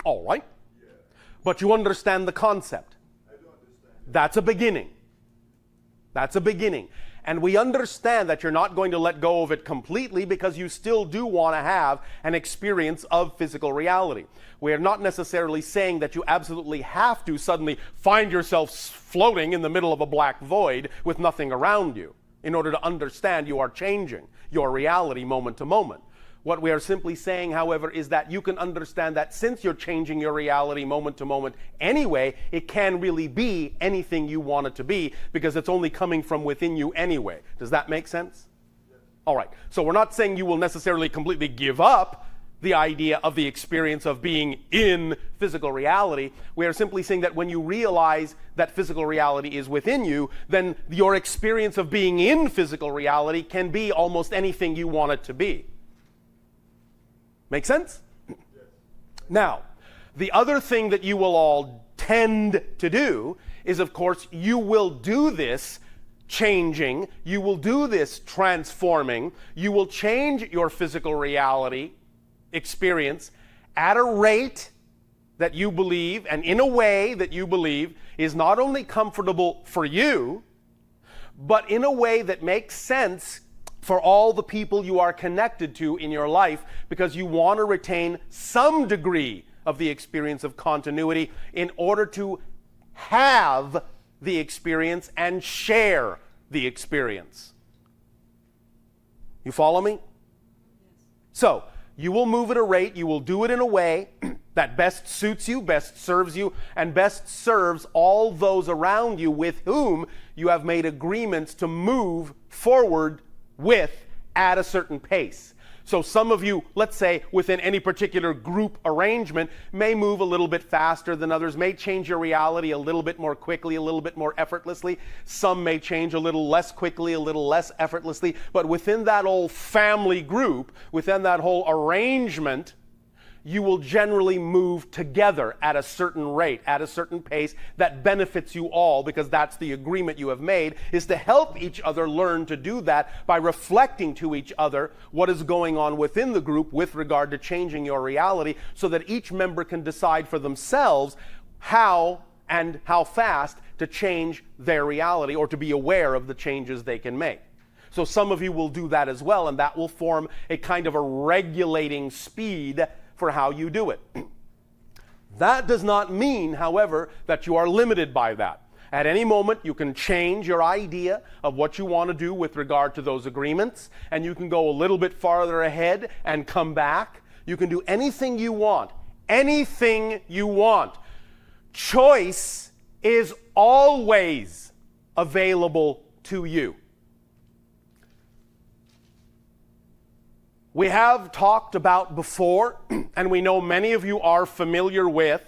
All right. But you understand the concept. I do understand. That's a beginning. That's a beginning. And we understand that you're not going to let go of it completely because you still do want to have an experience of physical reality. We are not necessarily saying that you absolutely have to suddenly find yourself floating in the middle of a black void with nothing around you in order to understand you are changing your reality moment to moment. What we are simply saying, however, is that you can understand that since you're changing your reality moment to moment anyway, it can really be anything you want it to be because it's only coming from within you anyway. Does that make sense? Yes. All right. So we're not saying you will necessarily completely give up the idea of the experience of being in physical reality. We are simply saying that when you realize that physical reality is within you, then your experience of being in physical reality can be almost anything you want it to be. Make sense? Yes. Now, the other thing that you will all tend to do is, of course, you will do this changing, you will do this transforming, you will change your physical reality experience at a rate that you believe and in a way that you believe is not only comfortable for you, but in a way that makes sense for all the people you are connected to in your life, because you want to retain some degree of the experience of continuity in order to have the experience and share the experience. You follow me? So, you will move at a rate, you will do it in a way that best suits you, best serves you, and best serves all those around you with whom you have made agreements to move forward with at a certain pace. So some of you, let's say within any particular group arrangement, may move a little bit faster than others, may change your reality a little bit more quickly, a little bit more effortlessly. Some may change a little less quickly, a little less effortlessly. But within that whole family group, within that whole arrangement, you will generally move together at a certain rate, at a certain pace that benefits you all, because that's the agreement you have made, is to help each other learn to do that by reflecting to each other what is going on within the group with regard to changing your reality, so that each member can decide for themselves how and how fast to change their reality or to be aware of the changes they can make. So some of you will do that as well, and that will form a kind of a regulating speed for how you do it. That does not mean, however, that you are limited by that. At any moment, you can change your idea of what you want to do with regard to those agreements, and you can go a little bit farther ahead and come back. You can do anything you want. Anything you want. Choice is always available to you. We have talked about before, and we know many of you are familiar with,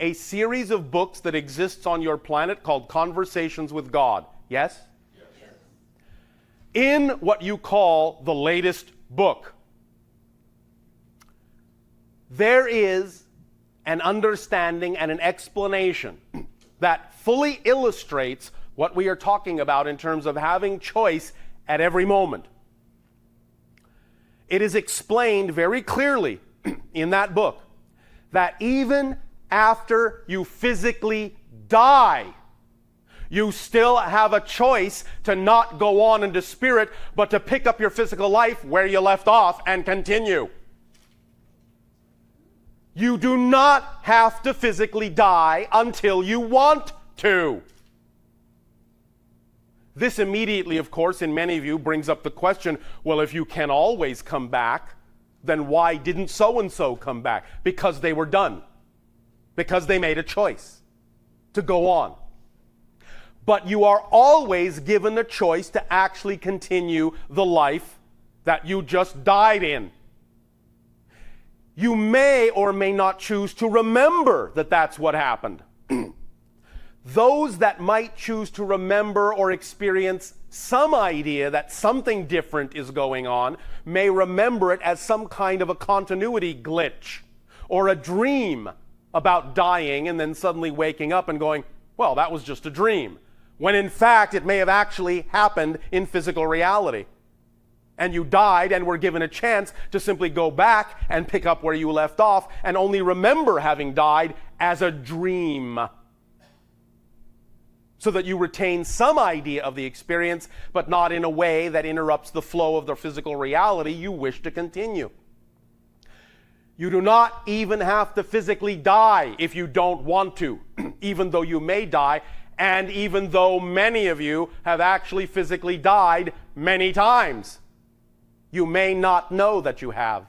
a series of books that exists on your planet called Conversations with God. Yes? Yes. In what you call the latest book, there is an understanding and an explanation that fully illustrates what we are talking about in terms of having choice at every moment. It is explained very clearly in that book that even after you physically die, you still have a choice to not go on into spirit, but to pick up your physical life where you left off and continue. You do not have to physically die until you want to. This immediately, of course, in many of you brings up the question, well, if you can always come back, then why didn't so-and-so come back? Because they were done. Because they made a choice to go on. But you are always given a choice to actually continue the life that you just died in. You may or may not choose to remember that that's what happened. Those that might choose to remember or experience some idea that something different is going on may remember it as some kind of a continuity glitch or a dream about dying and then suddenly waking up and going, well, that was just a dream, when in fact it may have actually happened in physical reality. and you died and were given a chance to simply go back and pick up where you left off and only remember having died as a dream, so that you retain some idea of the experience, but not in a way that interrupts the flow of the physical reality you wish to continue. You do not even have to physically die if you don't want to, even though you may die, and even though many of you have actually physically died many times. You may not know that you have.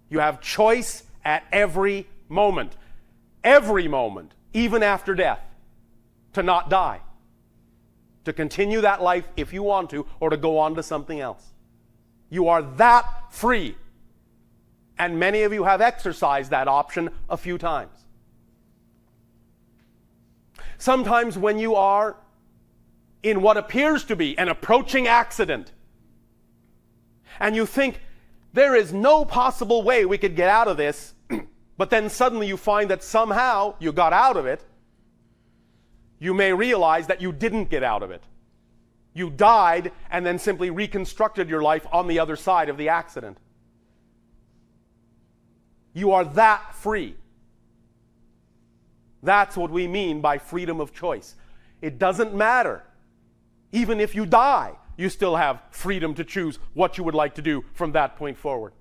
You have choice at every moment, even after death, to not die, to continue that life if you want to, or to go on to something else. You are that free. And many of you have exercised that option a few times. Sometimes when you are in what appears to be an approaching accident, and you think, there is no possible way we could get out of this, but then suddenly you find that somehow you got out of it, you may realize that you didn't get out of it. You died and then simply reconstructed your life on the other side of the accident. You are that free. That's what we mean by freedom of choice. It doesn't matter. Even if you die, you still have freedom to choose what you would like to do from that point forward.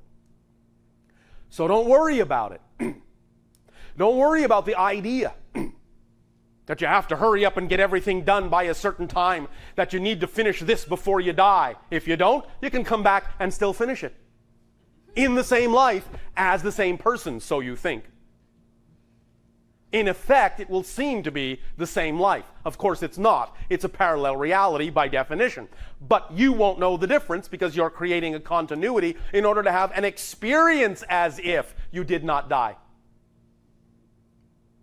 So don't worry about it. Don't worry about the idea that you have to hurry up and get everything done by a certain time, that you need to finish this before you die. If you don't, you can come back and still finish it. In the same life as the same person, so you think. In effect, it will seem to be the same life. Of course, it's not. It's a parallel reality by definition. But you won't know the difference because you're creating a continuity in order to have an experience as if you did not die.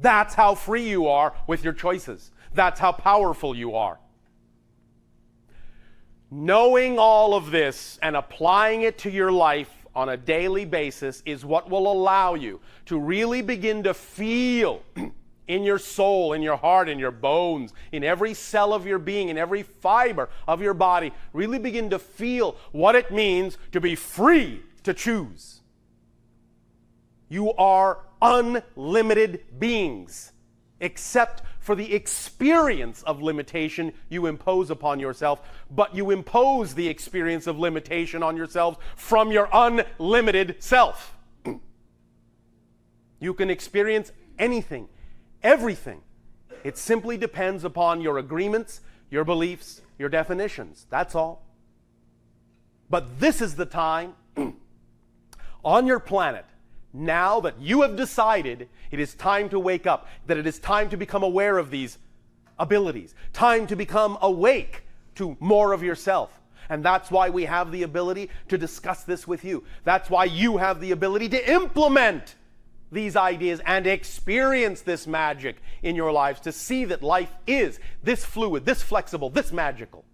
That's how free you are with your choices. That's how powerful you are. Knowing all of this and applying it to your life on a daily basis is what will allow you to really begin to feel in your soul, in your heart, in your bones, in every cell of your being, in every fiber of your body, really begin to feel what it means to be free to choose. You are unlimited beings, except for the experience of limitation you impose upon yourself, but you impose the experience of limitation on yourselves from your unlimited self. You can experience anything, everything. It simply depends upon your agreements, your beliefs, your definitions. That's all. But this is the time on your planet, now that you have decided it is time to wake up, that it is time to become aware of these abilities, time to become awake to more of yourself. And that's why we have the ability to discuss this with you. That's why you have the ability to implement these ideas and experience this magic in your lives, to see that life is this fluid, this flexible, this magical,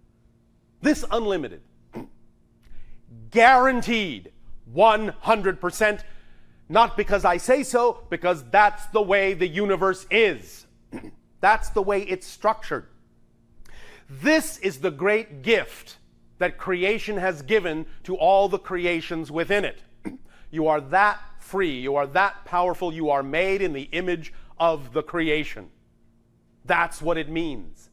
this unlimited. Guaranteed 100%. Not because I say so, because that's the way the universe is. That's the way it's structured. This is the great gift that creation has given to all the creations within it. You are that free, you are that powerful, you are made in the image of the creation. That's what it means.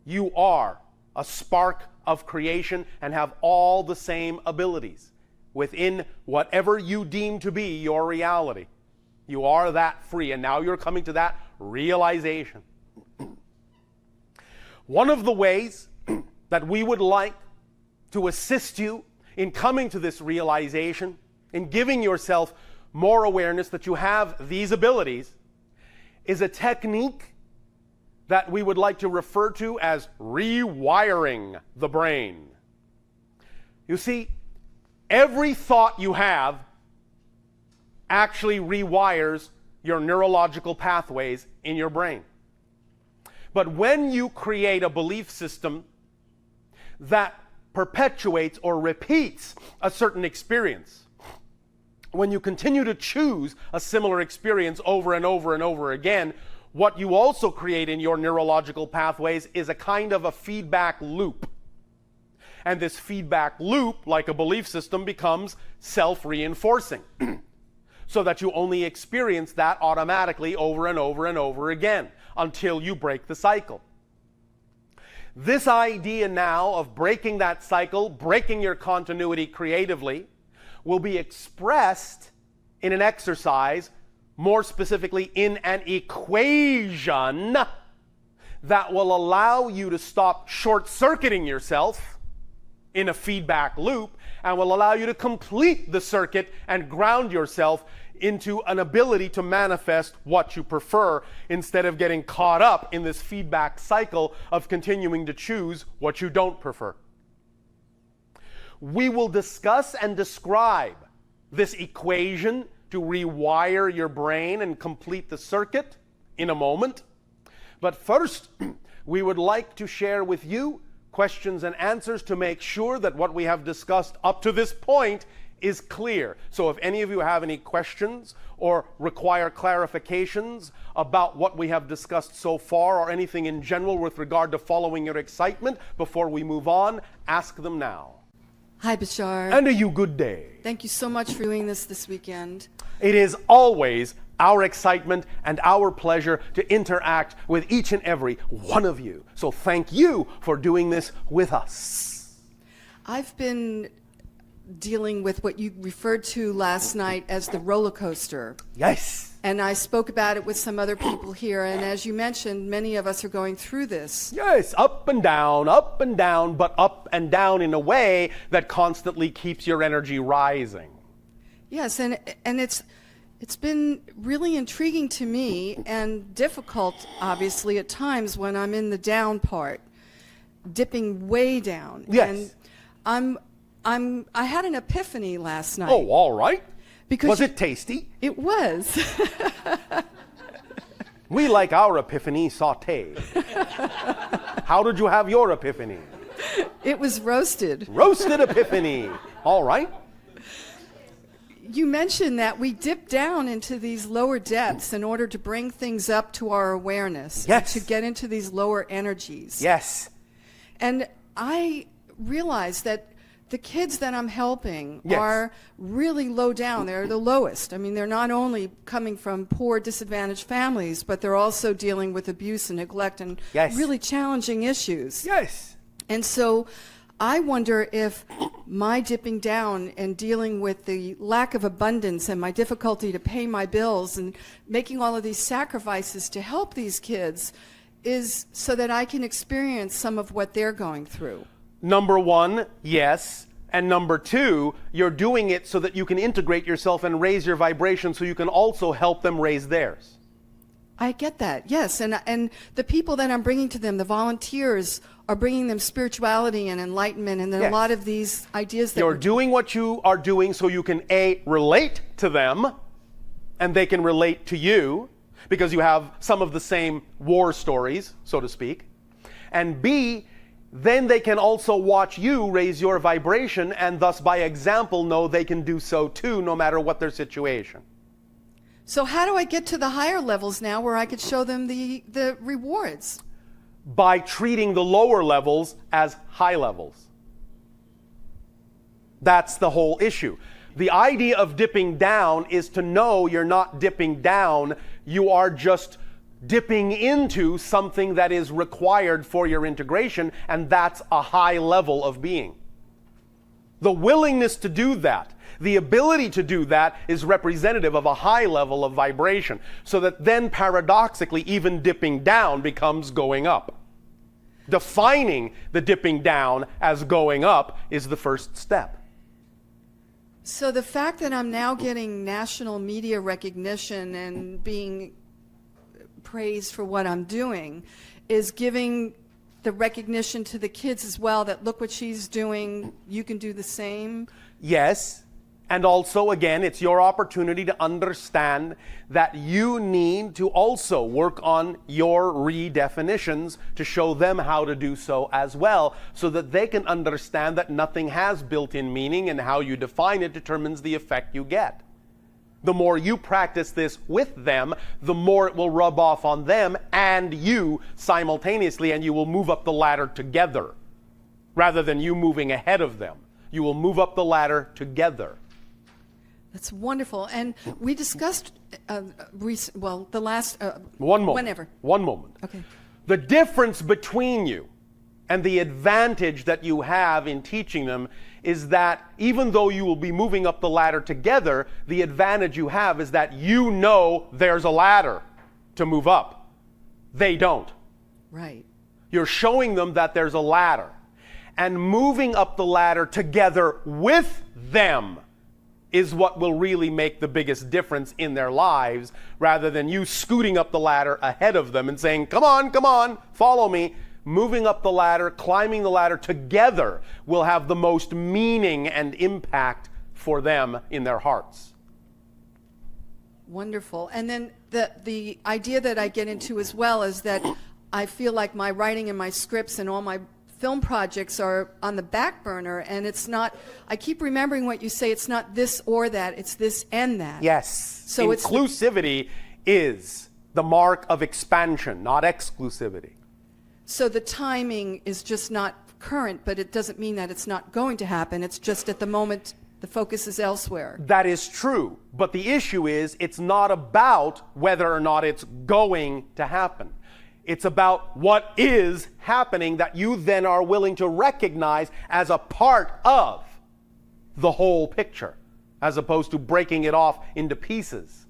You are a spark of creation and have all the same abilities within whatever you deem to be your reality. You are that free, and now you're coming to that realization. One of the ways that we would like to assist you in coming to this realization, in giving yourself more awareness that you have these abilities, is a technique that we would like to refer to as rewiring the brain. You see, every thought you have actually rewires your neurological pathways in your brain. But when you create a belief system that perpetuates or repeats a certain experience, when you continue to choose a similar experience over and over and over again, what you also create in your neurological pathways is a kind of a feedback loop. and this feedback loop, like a belief system, becomes self-reinforcing. So that you only experience that automatically over and over and over again until you break the cycle. This idea now of breaking that cycle, breaking your continuity creatively, will be expressed in an exercise, more specifically in an equation that will allow you to stop short-circuiting yourself in a feedback loop and will allow you to complete the circuit and ground yourself into an ability to manifest what you prefer instead of getting caught up in this feedback cycle of continuing to choose what you don't prefer. We will discuss and describe this equation to rewire your brain and complete the circuit in a moment. But first, we would like to share with you questions and answers to make sure that what we have discussed up to this point is clear. So if any of you have any questions or require clarifications about what we have discussed so far or anything in general with regard to following your excitement before we move on, ask them now. Hi, Bashar. And a you good day. Thank you so much for doing this weekend. It is always our excitement and our pleasure to interact with each and every one of you. So thank you for doing this with us. I've been dealing with what you referred to last night as the roller coaster. Yes. And I spoke about it with some other people here, and as you mentioned, many of us are going through this. Yes, up and down, but up and down in a way that constantly keeps your energy rising. Yes, and it's been really intriguing to me and difficult, obviously, at times when I'm in the down part, dipping way down. Yes. And I had an epiphany last night. Oh, all right. Because was it tasty? It was. We like our epiphany sauteed. How did you have your epiphany? It was roasted. Roasted epiphany. All right. You mentioned that we dip down into these lower depths in order to bring things up to our awareness. Yes. To get into these lower energies. Yes. And I realized that the kids that I'm helping Yes. are really low down. They're the lowest. I mean, they're not only coming from poor, disadvantaged families, but they're also dealing with abuse and neglect and Yes. really challenging issues. Yes. And so I wonder if my dipping down and dealing with the lack of abundance and my difficulty to pay my bills and making all of these sacrifices to help these kids is so that I can experience some of what they're going through. Number one, yes. And number two, you're doing it so that you can integrate yourself and raise your vibration so you can also help them raise theirs. I get that, yes. And the people that I'm bringing to them, the volunteers, are bringing them spirituality and enlightenment and then Yes. a lot of these ideas that You're doing what you are doing so you can A, relate to them, and they can relate to you, because you have some of the same war stories, so to speak. And B, then they can also watch you raise your vibration and thus by example know they can do so too no matter what their situation. So how do I get to the higher levels now where I could show them the rewards? By treating the lower levels as high levels. That's the whole issue. The idea of dipping down is to know you're not dipping down, you are just dipping into something that is required for your integration, and that's a high level of being. The willingness to do that, the ability to do that is representative of a high level of vibration, so that then paradoxically even dipping down becomes going up. Defining the dipping down as going up is the first step. So the fact that I'm now getting national media recognition and being praised for what I'm doing is giving the recognition to the kids as well that look what she's doing, you can do the same. Yes, and also again, it's your opportunity to understand that you need to also work on your redefinitions to show them how to do so as well, so that they can understand that nothing has built-in meaning and how you define it determines the effect you get. The more you practice this with them, the more it will rub off on them and you simultaneously, and you will move up the ladder together. rather than you moving ahead of them. You will move up the ladder together. That's wonderful. And we discussed, the last... One moment. Whenever. One moment. Okay. The difference between you and the advantage that you have in teaching them is that even though you will be moving up the ladder together, the advantage you have is that you know there's a ladder to move up. They don't. Right. You're showing them that there's a ladder. And moving up the ladder together with them is what will really make the biggest difference in their lives, rather than you scooting up the ladder ahead of them and saying, come on, follow me. Moving up the ladder, climbing the ladder together will have the most meaning and impact for them in their hearts. Wonderful. And then the idea that I get into as well is that I feel like my writing and my scripts and all my film projects are on the back burner, and it's not, I keep remembering what you say, it's not this or that, it's this and that. Yes. So inclusivity is the mark of expansion, not exclusivity. So the timing is just not current, but it doesn't mean that it's not going to happen. It's just at the moment the focus is elsewhere. That is true. But the issue is it's not about whether or not it's going to happen. It's about what is happening that you then are willing to recognize as a part of the whole picture, as opposed to breaking it off into pieces.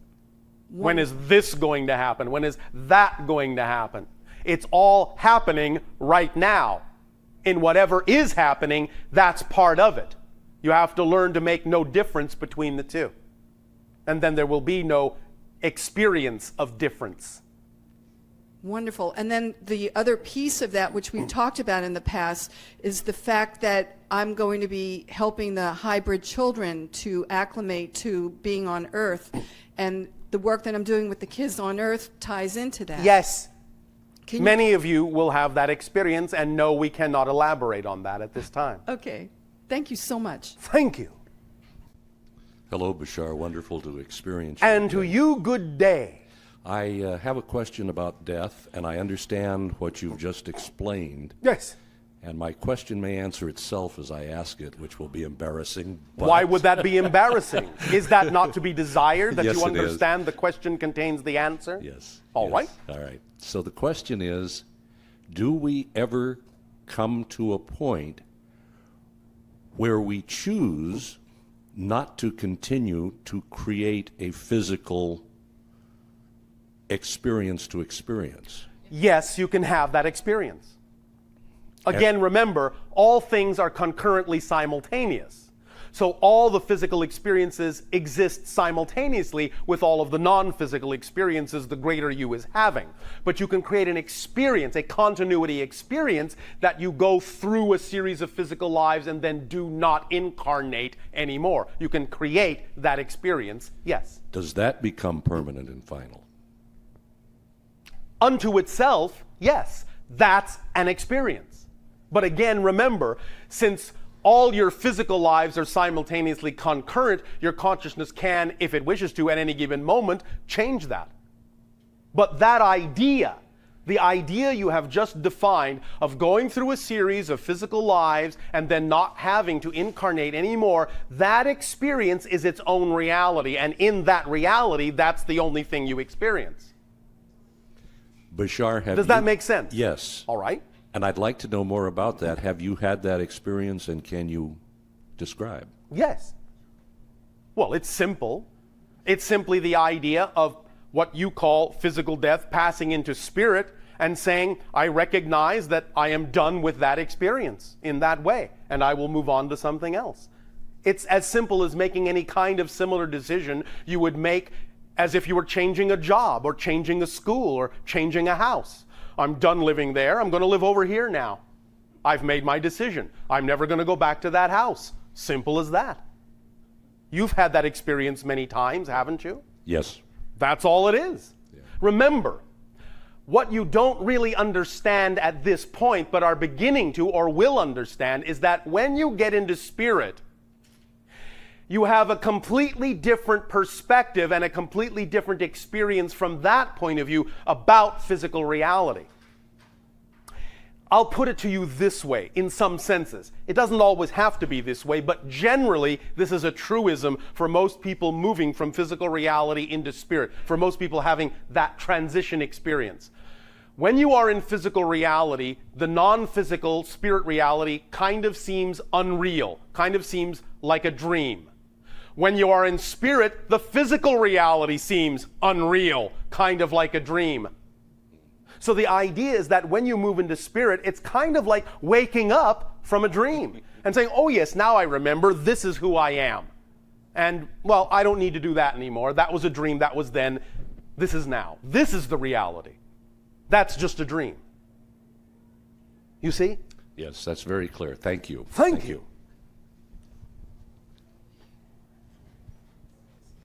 When is this going to happen? When is that going to happen? It's all happening right now. In whatever is happening, that's part of it. You have to learn to make no difference between the two. And then there will be no experience of difference. Wonderful. And then the other piece of that, which we've talked about in the past, is the fact that I'm going to be helping the hybrid children to acclimate to being on Earth. And the work that I'm doing with the kids on Earth ties into that. Yes. Many of you will have that experience, and no, we cannot elaborate on that at this time. Okay. Thank you so much. Thank you. Hello, Bashar. Wonderful to experience you. And to you, good day. I have a question about death, and I understand what you've just explained. Yes. And my question may answer itself as I ask it, which will be embarrassing. But Why would that be embarrassing? Is that not to be desired, that Yes, you it is. understand the question contains the answer? Yes. All right. All right. So the question is, do we ever come to a point where we choose not to continue to create a physical experience to experience? Yes, you can have that experience. Again, remember, all things are concurrently simultaneous. So all the physical experiences exist simultaneously with all of the non-physical experiences the greater you is having. But you can create an experience, a continuity experience, that you go through a series of physical lives and then do not incarnate anymore. You can create that experience, yes. Does that become permanent and final? Unto itself, yes, that's an experience. But again, remember, since all your physical lives are simultaneously concurrent, your consciousness can, if it wishes to, at any given moment, change that. But that idea, the idea you have just defined of going through a series of physical lives and then not having to incarnate anymore, that experience is its own reality. And in that reality, that's the only thing you experience. Bashar, Does that make sense? Yes. All right. And I'd like to know more about that. Have you had that experience, and can you describe? Yes. Well, it's simple. It's simply the idea of what you call physical death passing into spirit and saying, I recognize that I am done with that experience in that way, and I will move on to something else. It's as simple as making any kind of similar decision you would make as if you were changing a job or changing a school or changing a house. I'm done living there. I'm going to live over here now. I've made my decision. I'm never going to go back to that house. Simple as that. You've had that experience many times, haven't you? Yes. That's all it is. Yeah. Remember, what you don't really understand at this point, but are beginning to or will understand, is that when you get into spirit, you have a completely different perspective and a completely different experience from that point of view about physical reality. I'll put it to you this way, in some senses. It doesn't always have to be this way, but generally, this is a truism for most people moving from physical reality into spirit, for most people having that transition experience. When you are in physical reality, the non-physical spirit reality kind of seems unreal, kind of seems like a dream. When you are in spirit, the physical reality seems unreal, kind of like a dream. So the idea is that when you move into spirit, it's kind of like waking up from a dream and saying, oh yes, now I remember, this is who I am. And, well, I don't need to do that anymore. That was a dream, that was then, this is now. This is the reality. That's just a dream. You see? Yes, that's very clear. Thank you. Thank you.